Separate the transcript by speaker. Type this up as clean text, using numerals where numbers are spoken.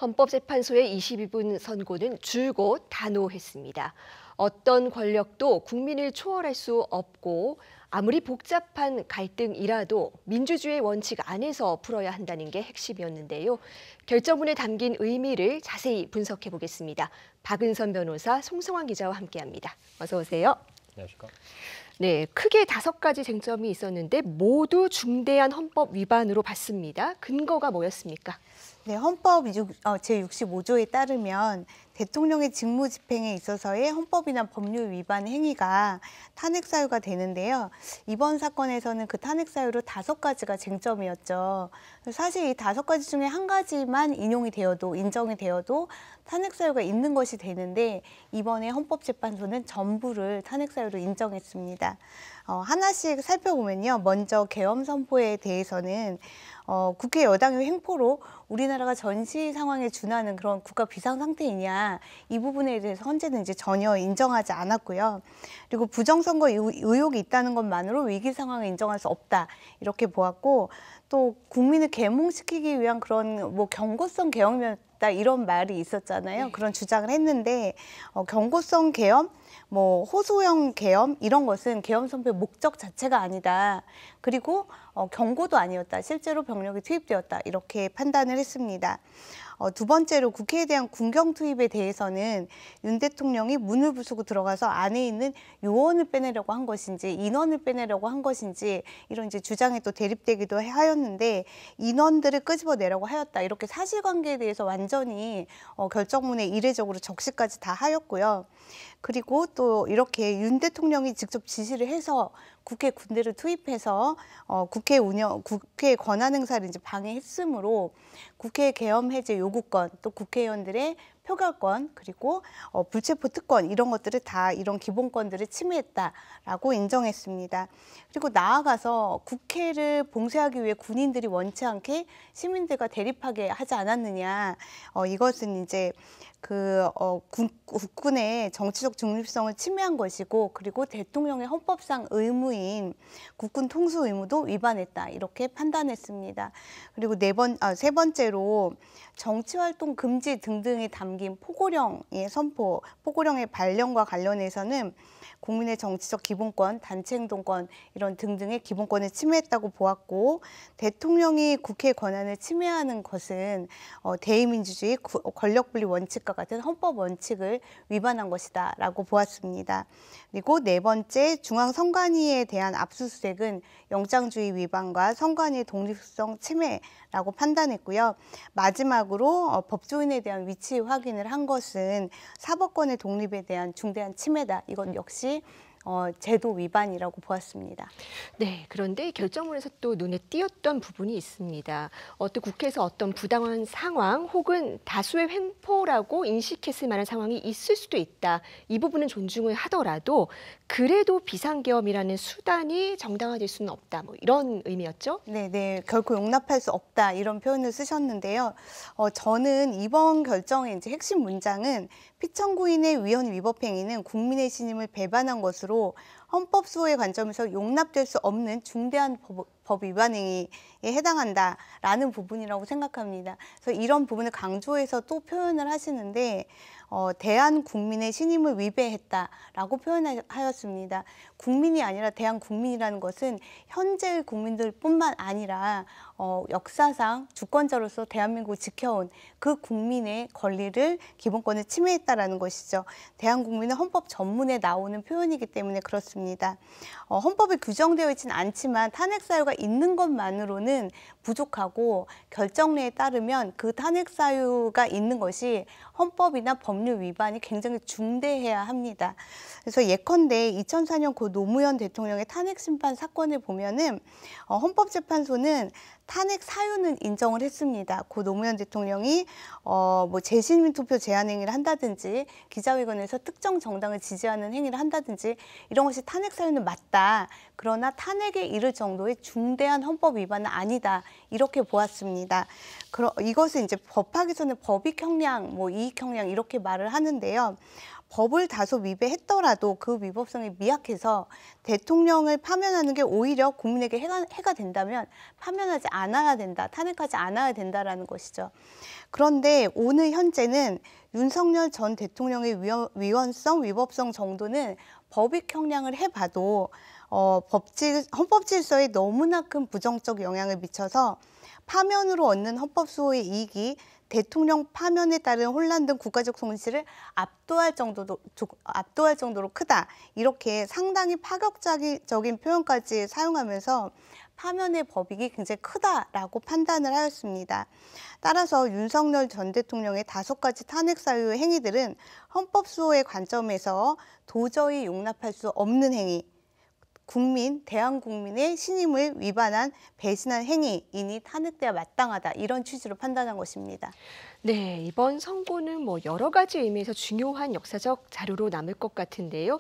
Speaker 1: 헌법재판소의 22분 선고는 줄곧 단호했습니다. 어떤 권력도 국민을 초월할 수 없고 아무리 복잡한 갈등이라도 민주주의 원칙 안에서 풀어야 한다는 게 핵심이었는데요. 결정문에 담긴 의미를 자세히 분석해 보겠습니다. 박은선 변호사, 송승환 기자와 함께합니다. 어서 오세요.
Speaker 2: 안녕하십니까.
Speaker 1: 네, 크게 5가지 쟁점이 있었는데 모두 중대한 헌법 위반으로 봤습니다. 근거가 뭐였습니까?
Speaker 3: 네, 헌법 제65조에 따르면 대통령의 직무 집행에 있어서의 헌법이나 법률 위반 행위가 탄핵 사유가 되는데요. 이번 사건에서는 그 탄핵 사유로 5가지가 쟁점이었죠. 사실 이 5가지 중에 한 가지만 인용이 되어도 인정이 되어도 탄핵 사유가 있는 것이 되는데 이번에 헌법재판소는 전부를 탄핵 사유로 인정했습니다. 하나씩 살펴보면요. 먼저 계엄 선포에 대해서는 국회 여당의 횡포로 우리나라가 전시 상황에 준하는 그런 국가 비상 상태이냐 이 부분에 대해서 헌재는 이제 전혀 인정하지 않았고요. 그리고 부정선거 의혹이 있다는 것만으로 위기 상황을 인정할 수 없다 이렇게 보았고 또 국민을 계몽시키기 위한 그런 경고성 계엄이었다 이런 말이 있었잖아요. 그런 주장을 했는데 경고성 계엄 호소형 계엄 이런 것은 계엄 선포의 목적 자체가 아니다. 그리고 경고도 아니었다. 실제로 병력이 투입되었다. 이렇게 판단을 했습니다. 두 번째로 국회에 대한 군경 투입에 대해서는 윤 대통령이 문을 부수고 들어가서 안에 있는 요원을 빼내려고 한 것인지 인원을 빼내려고 한 것인지 이런 이제 주장에 또 대립되기도 하였는데 인원들을 끄집어내려고 하였다. 이렇게 사실관계에 대해서 완전히 결정문에 이례적으로 적시까지 다 하였고요. 그리고 또 이렇게 윤 대통령이 직접 지시를 해서 국회 군대를 투입해서 국회 권한 행사를 이제 방해했으므로 국회 계엄 해제 요구권, 또 국회의원들의 표결권, 그리고 불체포 특권 이런 것들을 다 이런 기본권들을 침해했다라고 인정했습니다. 그리고 나아가서 국회를 봉쇄하기 위해 군인들이 원치 않게 시민들과 대립하게 하지 않았느냐. 이것은 이제 국군의 정치적 중립성을 침해한 것이고 그리고 대통령의 헌법상 의무인 국군 통수 의무도 위반했다 이렇게 판단했습니다. 그리고 세 번째로 정치활동 금지 등등이 담긴 포고령의 선포, 포고령의 발령과 관련해서는 국민의 정치적 기본권, 단체행동권 이런 등등의 기본권을 침해했다고 보았고 대통령이 국회의 권한을 침해하는 것은 대의민주주의, 권력분리 원칙과 같은 헌법 원칙을 위반한 것이다 라고 보았습니다. 그리고 네 번째, 중앙선관위에 대한 압수수색은 영장주의 위반과 선관위의 독립성 침해라고 판단했고요. 마지막으로 법조인에 대한 위치 확인을 한 것은 사법권의 독립에 대한 중대한 침해다. 이건 역시 제도 위반이라고 보았습니다.
Speaker 1: 네, 그런데 결정문에서 또 눈에 띄었던 부분이 있습니다. 또 국회에서 어떤 부당한 상황 혹은 다수의 횡포라고 인식했을 만한 상황이 있을 수도 있다. 이 부분은 존중을 하더라도 그래도 비상계엄이라는 수단이 정당화될 수는 없다. 이런 의미였죠?
Speaker 3: 네, 결코 용납할 수 없다 이런 표현을 쓰셨는데요. 저는 이번 결정의 이제 핵심 문장은 피청구인의 위헌 위법 행위는 국민의 신임을 배반한 것으로 헌법 수호의 관점에서 용납될 수 없는 중대한 법 위반 행위에 해당한다라는 부분이라고 생각합니다. 그래서 이런 부분을 강조해서 또 표현을 하시는데 대한 국민의 신임을 위배했다라고 표현하였습니다. 국민이 아니라 대한 국민이라는 것은 현재의 국민들뿐만 아니라 역사상 주권자로서 대한민국을 지켜온 그 국민의 권리를 기본권을 침해했다라는 것이죠. 대한국민은 헌법 전문에 나오는 표현이기 때문에 그렇습니다. 헌법에 규정되어 있지는 않지만 탄핵 사유가 있는 것만으로는 부족하고 결정례에 따르면 그 탄핵 사유가 있는 것이 헌법이나 법률 위반이 굉장히 중대해야 합니다. 그래서 예컨대 2004년 고 노무현 대통령의 탄핵 심판 사건을 보면은 헌법재판소는 탄핵 사유는 인정을 했습니다. 고 노무현 대통령이 재심민 투표 제한 행위를 한다든지 기자회견에서 특정 정당을 지지하는 행위를 한다든지 이런 것이 탄핵 사유는 맞다. 그러나 탄핵에 이를 정도의 중대한 헌법 위반은 아니다. 이렇게 보았습니다. 이것은 이제 법학에서는 법익 형량, 이익 형량 이렇게 말을 하는데요. 법을 다소 위배했더라도 그 위법성이 미약해서 대통령을 파면하는 게 오히려 국민에게 해가 된다면 파면하지 않아야 된다, 탄핵하지 않아야 된다라는 것이죠. 그런데 오늘 현재는 윤석열 전 대통령의 위헌성, 위법성 정도는 법익 형량을 해봐도 헌법 질서에 너무나 큰 부정적 영향을 미쳐서 파면으로 얻는 헌법 수호의 이익이 대통령 파면에 따른 혼란 등 국가적 손실을 압도할 정도로 크다. 이렇게 상당히 파격적인 표현까지 사용하면서 파면의 법익이 굉장히 크다라고 판단을 하였습니다. 따라서 윤석열 전 대통령의 5가지 탄핵 사유의 행위들은 헌법 수호의 관점에서 도저히 용납할 수 없는 행위, 대한국민의 신임을 위반한 배신한 행위이니 탄핵돼야 마땅하다. 이런 취지로 판단한 것입니다.
Speaker 1: 네, 이번 선고는 여러 가지 의미에서 중요한 역사적 자료로 남을 것 같은데요.